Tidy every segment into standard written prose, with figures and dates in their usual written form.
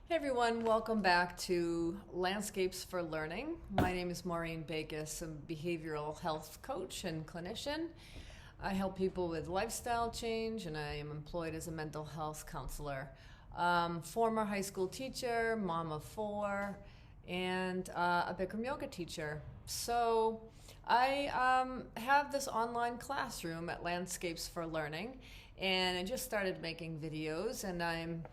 Hey everyone, welcome back to Landscapes for Learning. My name is Maureen Bakis. I'm a behavioral health coach and clinician. I help people with lifestyle change and I am employed as a mental health counselor. Former high school teacher, mom of four, and a Bikram yoga teacher. So I have this online classroom at Landscapes for Learning, and I just started making videos, and I'm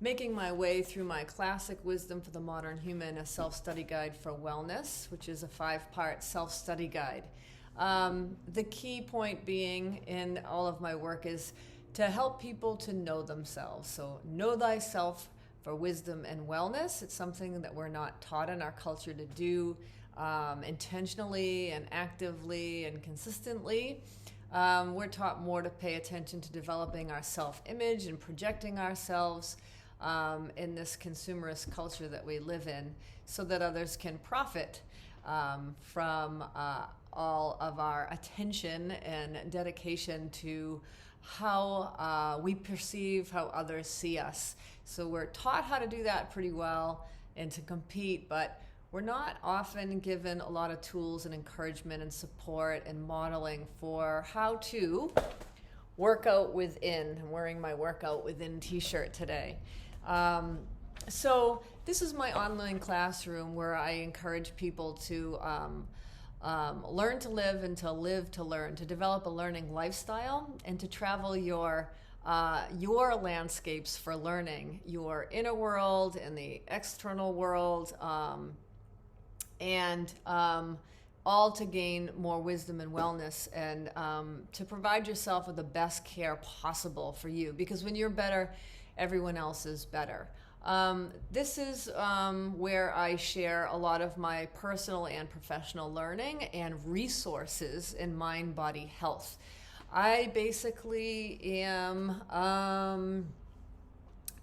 making my way through my classic Wisdom for the Modern Human, a self-study guide for wellness, which is a 5-part self-study guide. The key point being in all of my work is to help people to know themselves. So know thyself for wisdom and wellness. It's something that we're not taught in our culture to do intentionally and actively and consistently. We're taught more to pay attention to developing our self-image and projecting ourselves in this consumerist culture that we live in, so that others can profit from all of our attention and dedication to how we perceive how others see us. So we're taught how to do that pretty well and to compete, but we're not often given a lot of tools and encouragement and support and modeling for how to work out within. I'm wearing my workout within t-shirt today. So this is my online classroom where I encourage people to learn to live and to live to learn, to develop a learning lifestyle and to travel your landscapes for learning, your inner world and the external world, and all to gain more wisdom and wellness, and to provide yourself with the best care possible for you, because when you're better, everyone else is better. This is where I share a lot of my personal and professional learning and resources in mind-body health. I basically am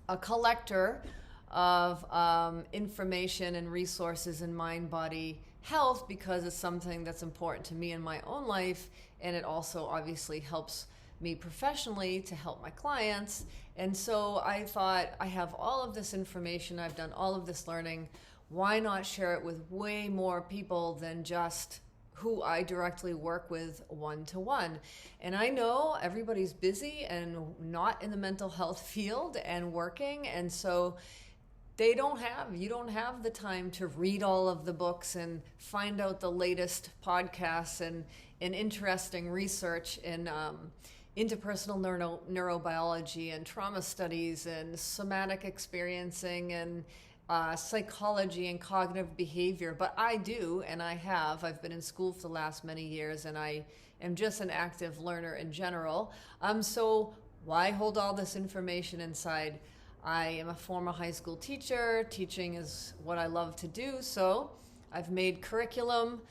a collector of information and resources in mind-body health because it's something that's important to me in my own life, and it also obviously helps me professionally to help my clients. And so I thought, I have all of this information, I've done all of this learning, why not share it with way more people than just who I directly work with one-to-one? And I know everybody's busy and not in the mental health field and working, and so you don't have the time to read all of the books and find out the latest podcasts and interesting research in interpersonal neurobiology and trauma studies and somatic experiencing and psychology and cognitive behavior. But I do, and I've been in school for the last many years, and I am just an active learner in general. So why hold all this information inside? I am a former high school teacher. Teaching is what I love to do, so I've made curriculum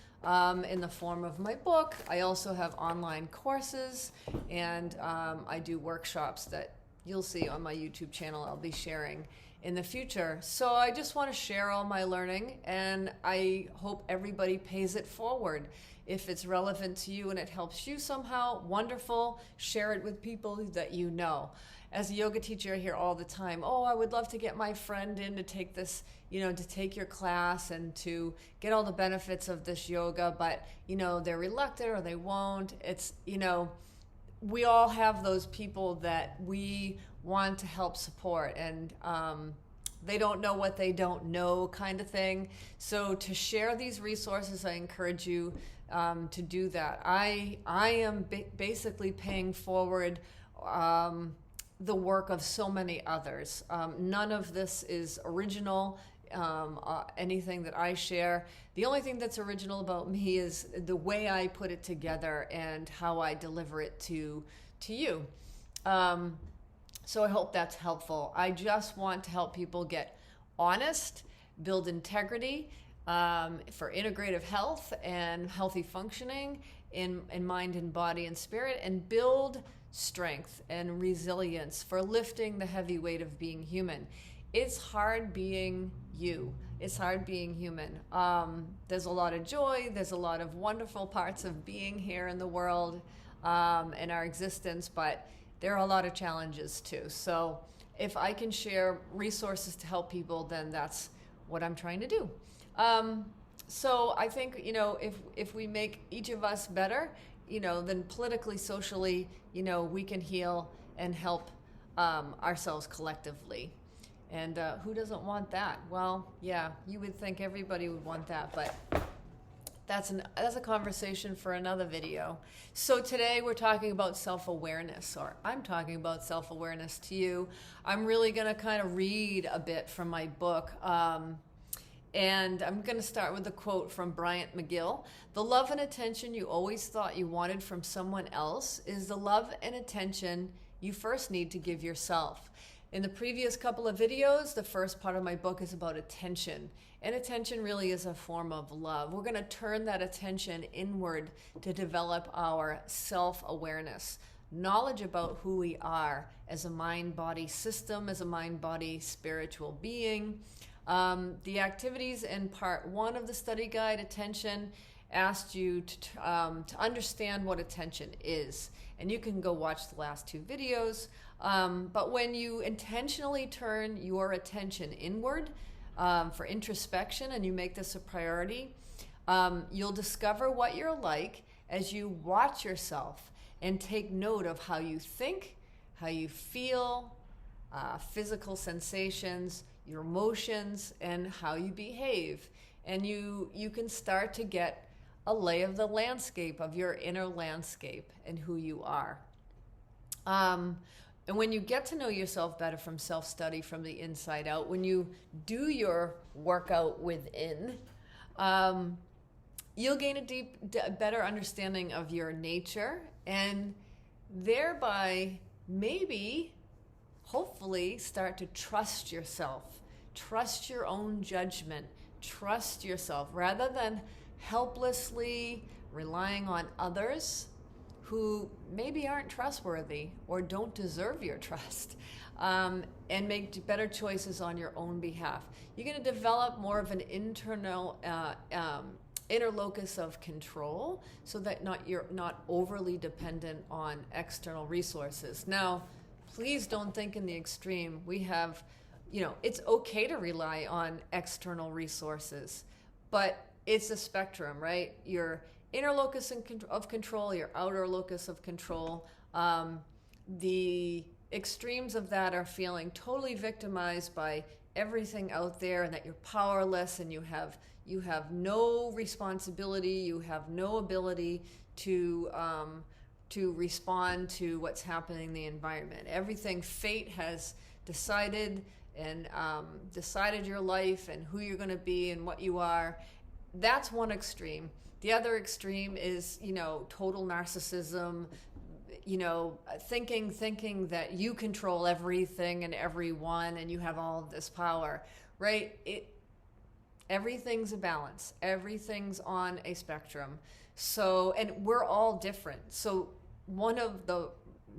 in the form of my book. I also have online courses, and I do workshops that you'll see on my YouTube channel I'll be sharing in the future. So I just want to share all my learning, and I hope everybody pays it forward. If it's relevant to you and it helps you somehow, wonderful. Share it with people that you know. As a yoga teacher, I hear all the time, oh, I would love to get my friend in to take this, to take your class and to get all the benefits of this yoga, but, they're reluctant or they won't. It's, we all have those people that we want to help support, and they don't know what they don't know, kind of thing. So to share these resources, I encourage you to do that. I am basically paying forward the work of so many others. None of this is original, anything that I share. The only thing that's original about me is the way I put it together and how I deliver it to you. So I hope that's helpful. I just want to help people get honest, build integrity for integrative health and healthy functioning in mind and body and spirit, and build strength and resilience for lifting the heavy weight of being human. It's hard being you. It's hard being human. There's a lot of joy. There's a lot of wonderful parts of being here in the world and our existence, but there are a lot of challenges too. So if I can share resources to help people, then that's what I'm trying to do. So I think, if we make each of us better, then politically, socially, we can heal and help ourselves collectively. And who doesn't want that? Well, yeah, you would think everybody would want that, but that's a conversation for another video. So today we're talking about self-awareness, or I'm talking about self-awareness to you. I'm really going to kind of read a bit from my book. And I'm going to start with a quote from Bryant McGill. The love and attention you always thought you wanted from someone else is the love and attention you first need to give yourself. In the previous couple of videos, the first part of my book is about attention. And attention really is a form of love. We're going to turn that attention inward to develop our self-awareness, knowledge about who we are as a mind-body system, as a mind-body spiritual being. The activities in part 1 of the study guide, Attention, asked you to understand what attention is. And you can go watch the last 2 videos. But when you intentionally turn your attention inward for introspection, and you make this a priority, you'll discover what you're like as you watch yourself and take note of how you think, how you feel, physical sensations, your emotions, and how you behave. And you can start to get a lay of the landscape of your inner landscape and who you are. And when you get to know yourself better from self-study, from the inside out, when you do your workout within, you'll gain a better understanding of your nature, and thereby maybe, hopefully, start to trust yourself. Trust your own judgment. Trust yourself rather than helplessly relying on others who maybe aren't trustworthy or don't deserve your trust, and make better choices on your own behalf. You're going to develop more of an internal inner locus of control, so that you're not overly dependent on external resources. Now, please don't think in the extreme. We have, it's okay to rely on external resources, but it's a spectrum, right? Your inner locus of control, your outer locus of control. The extremes of that are feeling totally victimized by everything out there, and that you're powerless, and you have no responsibility, you have no ability to respond to what's happening in the environment. Everything fate has decided, and decided your life and who you're going to be and what you are. That's one extreme. The other extreme is, total narcissism, thinking that you control everything and everyone, and you have all of this power, right? Everything's a balance. Everything's on a spectrum. So, and we're all different. So one of the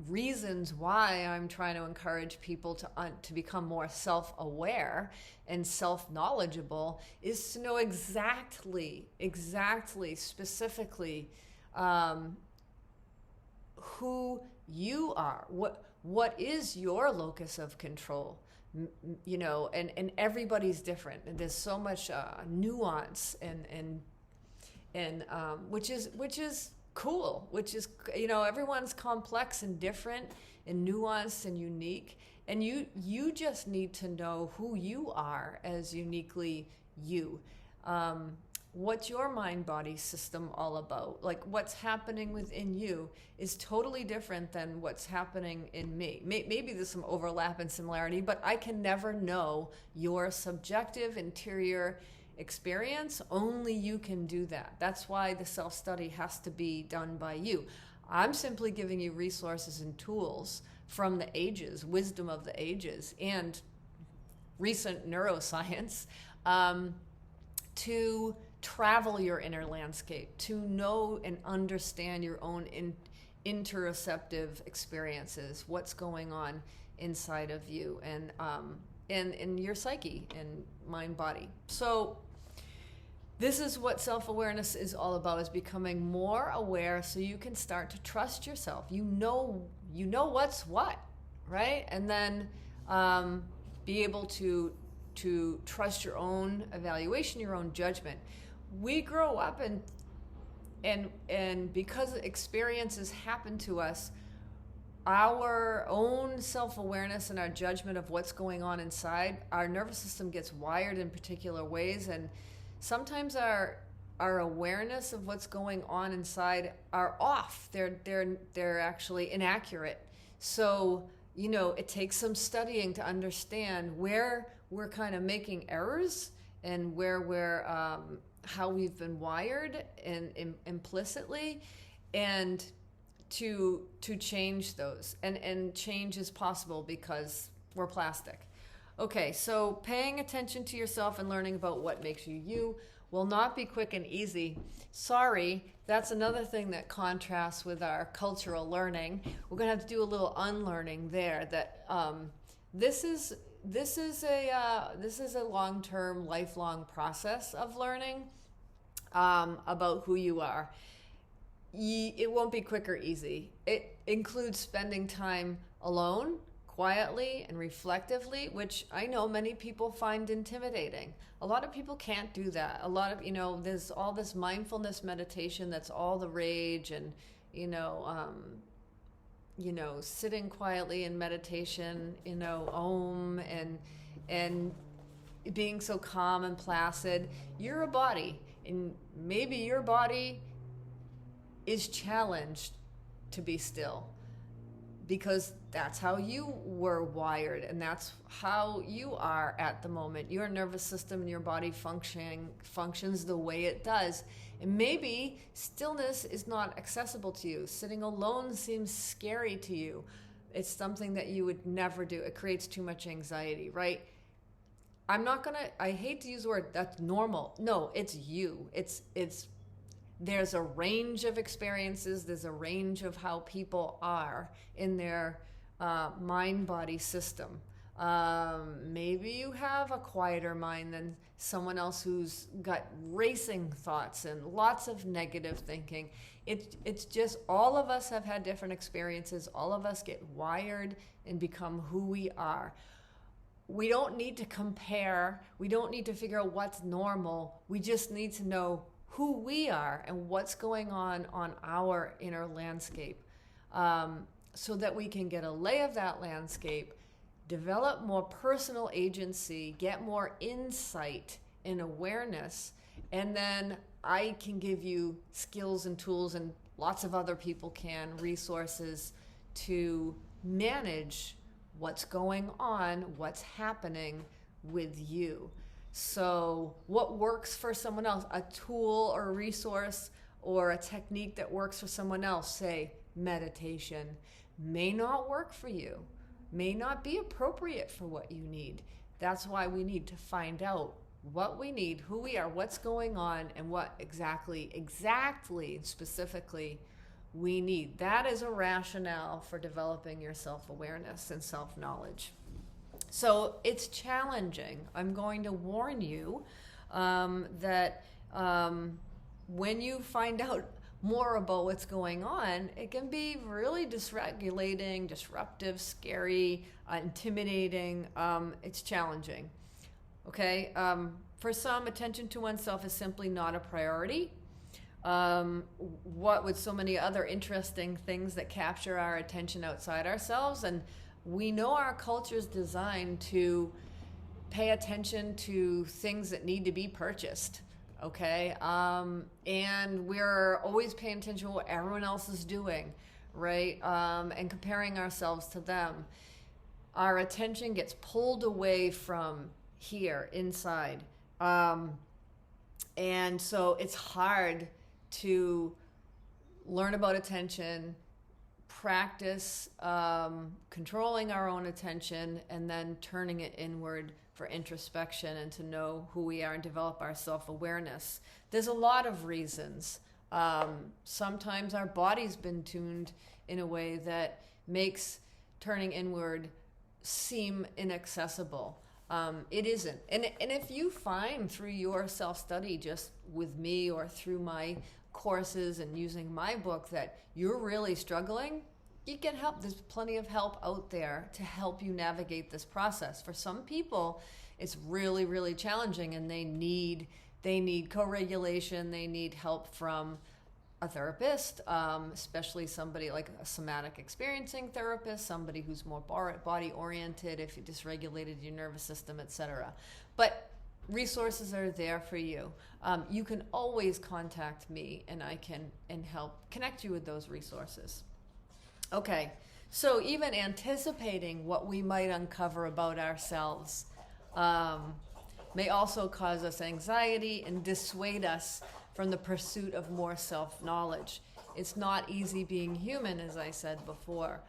reasons why I'm trying to encourage people to become more self-aware and self-knowledgeable is to know exactly, specifically who you are. What is your locus of control? And everybody's different, and there's so much nuance and which is cool, which is, everyone's complex and different and nuanced and unique, and you just need to know who you are as uniquely you. What's your mind-body system all about? Like, what's happening within you is totally different than what's happening in me. Maybe there's some overlap and similarity, but I can never know your subjective interior experience. Only you can do that. That's why the self-study has to be done by you. I'm simply giving you resources and tools from the ages, wisdom of the ages, and recent neuroscience, to travel your inner landscape, to know and understand your own interoceptive experiences, what's going on inside of you, and in your psyche and mind body. So this is what self-awareness is all about, is becoming more aware so you can start to trust yourself. You know what's what, right? And then Be able to trust your own evaluation, your own judgment. We grow up and because experiences happen to us, our own self-awareness and our judgment of what's going on inside, our nervous system gets wired in particular ways, and sometimes our awareness of what's going on inside are off. They're actually inaccurate. So, it takes some studying to understand where we're kind of making errors and where we're how we've been wired and implicitly, and to change those. And change is possible because we're plastic. Okay, so paying attention to yourself and learning about what makes you you will not be quick and easy. Sorry, that's another thing that contrasts with our cultural learning. We're going to have to do a little unlearning there. That this is a long-term, lifelong process of learning about who you are. It won't be quick or easy. It includes spending time alone, quietly and reflectively, which I know many people find intimidating. A lot of people can't do that. A lot of, there's all this mindfulness meditation that's all the rage, and, sitting quietly in meditation, Om, and being so calm and placid. You're a body, and maybe your body is challenged to be still because that's how you were wired, and that's how you are at the moment. Your nervous system and your body functions the way it does, and maybe stillness is not accessible to you. Sitting alone seems scary to you. It's something that you would never do. It creates too much anxiety, right? I hate to use the word that's normal. No, it's you. There's a range of experiences. There's a range of how people are in their mind-body system. Maybe you have a quieter mind than someone else who's got racing thoughts and lots of negative thinking. It's just all of us have had different experiences. All of us get wired and become who we are. We don't need to compare. We don't need to figure out what's normal. We just need to know who we are and what's going on our inner landscape, so that we can get a lay of that landscape, develop more personal agency, get more insight and awareness, and then I can give you skills and tools, and lots of other people can, resources to manage what's going on, what's happening with you. So what works for someone else, a tool or a resource or a technique that works for someone else, say meditation, may not work for you, may not be appropriate for what you need. That's why we need to find out what we need, who we are, what's going on, and what exactly, specifically we need. That is a rationale for developing your self-awareness and self-knowledge. So it's challenging. I'm going to warn you that when you find out more about what's going on, it can be really dysregulating, disruptive, scary, intimidating. It's challenging. Okay? For some, attention to oneself is simply not a priority. What with so many other interesting things that capture our attention outside ourselves, and we know our culture is designed to pay attention to things that need to be purchased, okay? And we're always paying attention to what everyone else is doing, right? And comparing ourselves to them. Our attention gets pulled away from here, inside. And so it's hard to learn about attention, practice controlling our own attention, and then turning it inward for introspection and to know who we are and develop our self-awareness. There's a lot of reasons. Sometimes our body's been tuned in a way that makes turning inward seem inaccessible. It isn't. And if you find through your self-study, just with me or through my courses and using my book, that you're really struggling, you get help. There's plenty of help out there to help you navigate this process. For some people, it's really, really challenging, and they need co-regulation. They need help from a therapist, especially somebody like a somatic experiencing therapist, somebody who's more body oriented, if you dysregulated your nervous system, etc. But resources are there for you. You can always contact me, and I can help connect you with those resources. Okay, so even anticipating what we might uncover about ourselves may also cause us anxiety and dissuade us from the pursuit of more self-knowledge. It's not easy being human, as I said before.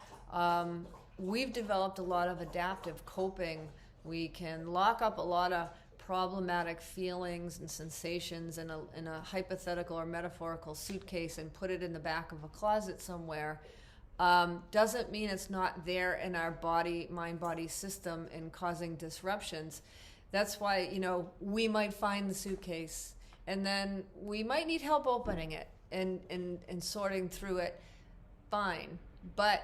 We've developed a lot of adaptive coping. We can lock up a lot of problematic feelings and sensations in a hypothetical or metaphorical suitcase and put it in the back of a closet somewhere. Doesn't mean it's not there in our mind-body system and causing disruptions. That's why, we might find the suitcase, and then we might need help opening it and sorting through it. Fine. But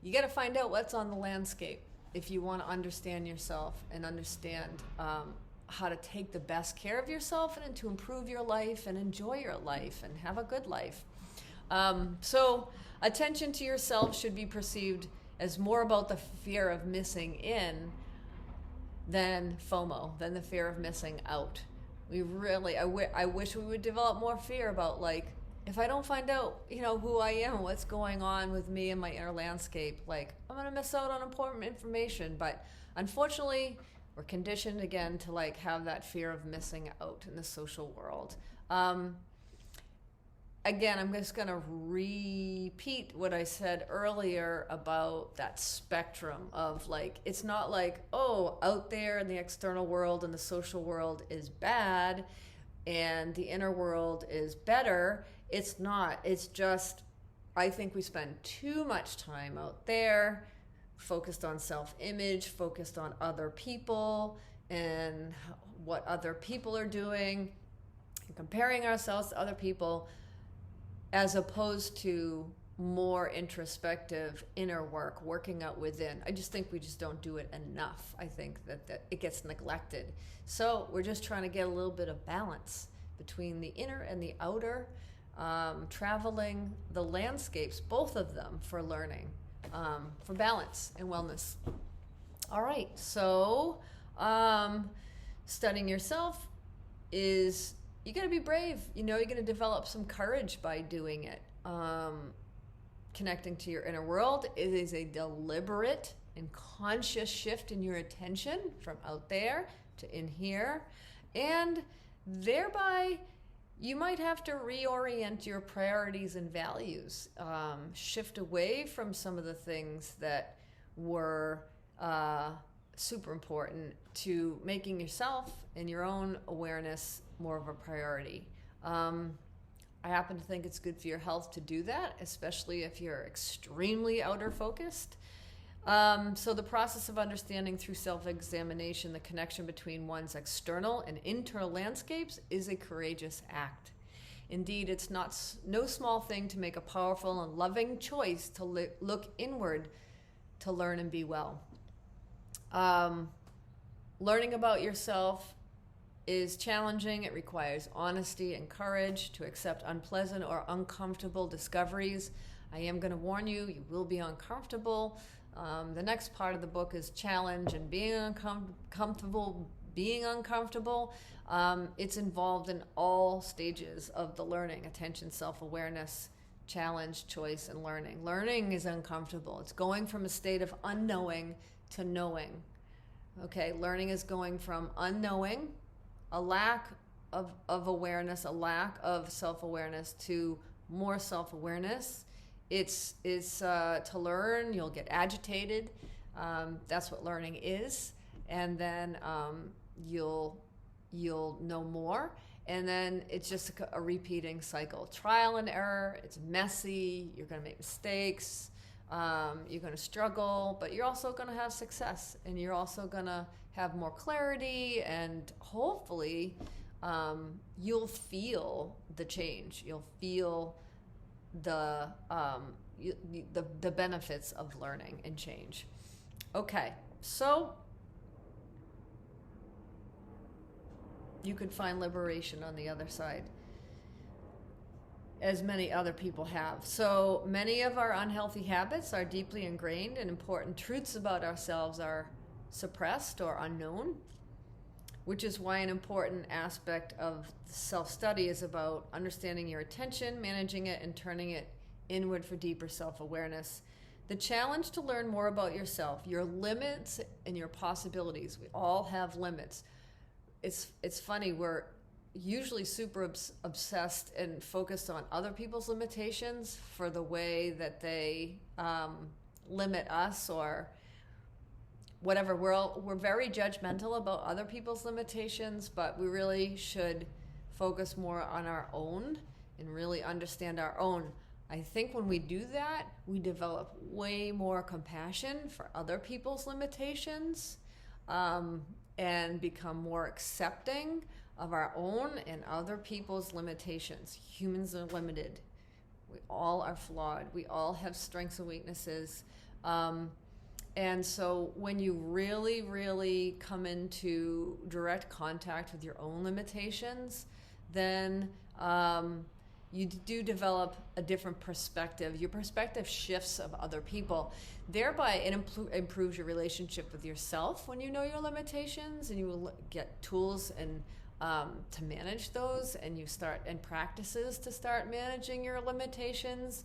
you got to find out what's on the landscape if you want to understand yourself and understand how to take the best care of yourself and to improve your life and enjoy your life and have a good life. So attention to yourself should be perceived as more about the fear of missing in than FOMO, than the fear of missing out. I wish we would develop more fear about, like, if I don't find out, who I am, what's going on with me and my inner landscape, like, I'm going to miss out on important information. But unfortunately, we're conditioned again to have that fear of missing out in the social world. Again, I'm just going to repeat what I said earlier about that spectrum of, it's not out there in the external world and the social world is bad and the inner world is better. It's not. It's just, I think we spend too much time out there focused on self-image, focused on other people and what other people are doing, and comparing ourselves to other people, as opposed to more introspective inner work, working out within. I just think we just don't do it enough. I think that it gets neglected. So we're just trying to get a little bit of balance between the inner and the outer, traveling the landscapes, both of them, for learning, for balance and wellness. All right, so studying yourself is, you got to be brave. You're going to develop some courage by doing it. Connecting to your inner world, it is a deliberate and conscious shift in your attention from out there to in here. And thereby, you might have to reorient your priorities and values. Shift away from some of the things that were super important to making yourself and your own awareness more of a priority. I happen to think it's good for your health to do that, especially if you're extremely outer focused. So the process of understanding through self-examination the connection between one's external and internal landscapes is a courageous act. Indeed, it's no small thing to make a powerful and loving choice to look inward to learn and be well. Learning about yourself is challenging. It requires honesty and courage to accept unpleasant or uncomfortable discoveries. I am going to warn you, you will be uncomfortable. The next part of the book is challenge and being uncomfortable. It's involved in all stages of the learning: attention, self-awareness, challenge, choice, and learning. Learning is uncomfortable. It's going from a state of unknowing to knowing. Okay, learning is going from unknowing, a lack of awareness, a lack of self-awareness, to more self-awareness. It's to learn, you'll get agitated. That's what learning is. And then you'll know more. And then it's just a repeating cycle. Trial and error, it's messy, you're going to make mistakes, you're going to struggle, but you're also going to have success, and you're also going to have more clarity, and hopefully you'll feel the change. You'll feel the the benefits of learning and change. Okay, so you could find liberation on the other side, as many other people have. So many of our unhealthy habits are deeply ingrained, and important truths about ourselves are suppressed or unknown, which is why an important aspect of self-study is about understanding your attention, managing it, and turning it inward for deeper self-awareness. The challenge to learn more about yourself, your limits, and your possibilities. We all have limits. It's funny, we're usually super obsessed and focused on other people's limitations for the way that they limit us or whatever. We're very judgmental about other people's limitations, but we really should focus more on our own and really understand our own. I think when we do that, we develop way more compassion for other people's limitations, and become more accepting of our own and other people's limitations. Humans are limited. We all are flawed. We all have strengths and weaknesses. And so when you really, really come into direct contact with your own limitations, then you do develop a different perspective. Your perspective shifts of other people. Thereby, it improves your relationship with yourself when you know your limitations, and you will get tools and to manage those, and you start and practices to start managing your limitations,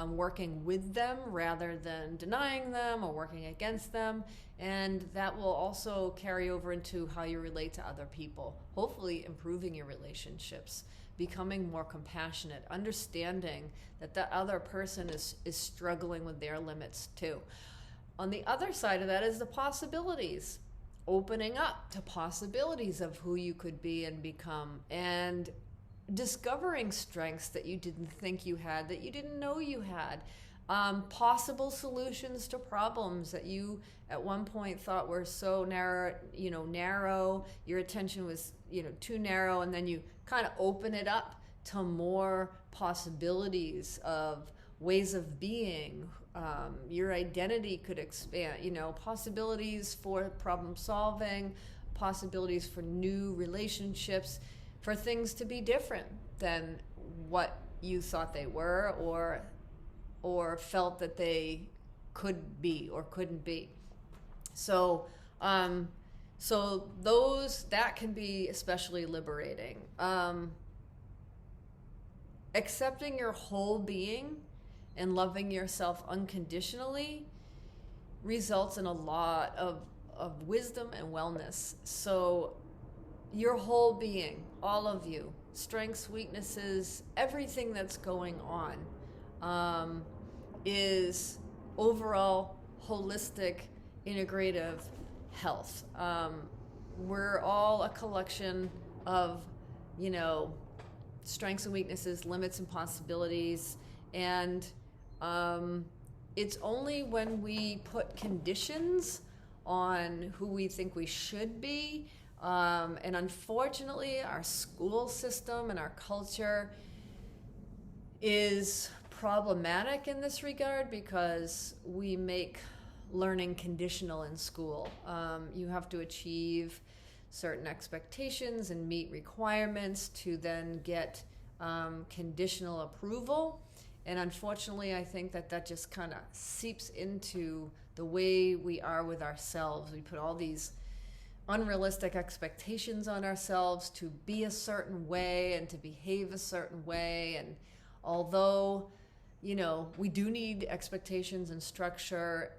working with them rather than denying them or working against them. And that will also carry over into how you relate to other people, hopefully improving your relationships, becoming more compassionate, understanding that the other person is struggling with their limits too. On the other side of that is the possibilities, opening up to possibilities of who you could be and become, and discovering strengths that you didn't think you had, that you didn't know you had, possible solutions to problems that you at one point thought were so narrow, your attention was, too narrow, and then you kind of open it up to more possibilities of ways of being. Your identity could expand, possibilities for problem solving, possibilities for new relationships, for things to be different than what you thought they were or felt that they could be or couldn't be. So that can be especially liberating. Accepting your whole being and loving yourself unconditionally results in a lot of wisdom and wellness. So your whole being, all of you, strengths, weaknesses, everything that's going on, is overall holistic, integrative health. We're all a collection of, strengths and weaknesses, limits and possibilities, and it's only when we put conditions on who we think we should be, and unfortunately our school system and our culture is problematic in this regard, because we make learning conditional in school. You have to achieve certain expectations and meet requirements to then get conditional approval. And unfortunately, I think that just kind of seeps into the way we are with ourselves. We put all these unrealistic expectations on ourselves to be a certain way and to behave a certain way. And although, we do need expectations and structure,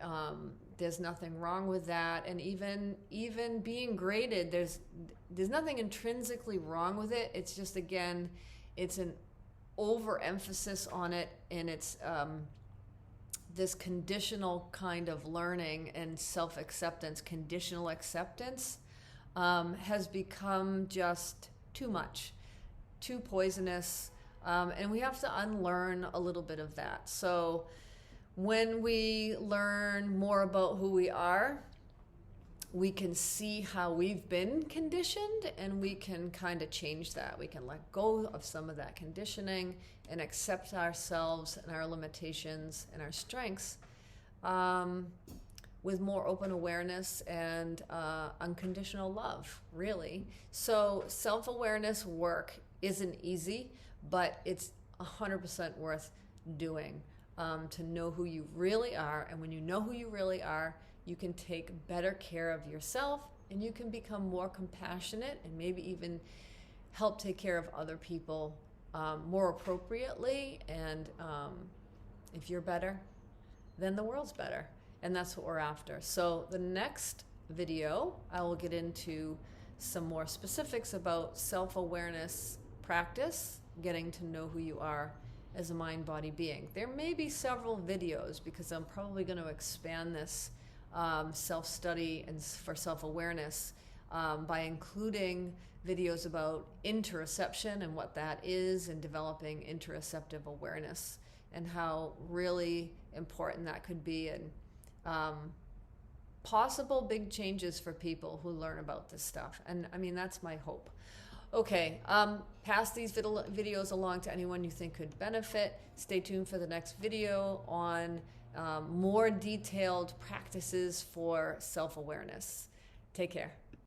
there's nothing wrong with that. And even being graded, there's nothing intrinsically wrong with it. It's just, again, it's an overemphasis on it, and it's this conditional kind of learning and self-acceptance, conditional acceptance, has become just too much, too poisonous, and we have to unlearn a little bit of that. So when we learn more about who we are, we can see how we've been conditioned, and we can kind of change that. We can let go of some of that conditioning and accept ourselves and our limitations and our strengths with more open awareness and unconditional love, really. So self-awareness work isn't easy, but it's 100% worth doing, to know who you really are. And when you know who you really are, you can take better care of yourself, and you can become more compassionate and maybe even help take care of other people more appropriately. And if you're better, then the world's better. And that's what we're after. So the next video, I will get into some more specifics about self-awareness practice, getting to know who you are as a mind-body being. There may be several videos, because I'm probably going to expand this self-study and for self-awareness by including videos about interoception and what that is, and developing interoceptive awareness and how really important that could be, and possible big changes for people who learn about this stuff. And I mean, that's my hope. Okay, pass these videos along to anyone you think could benefit. Stay tuned for the next video on more detailed practices for self-awareness. Take care.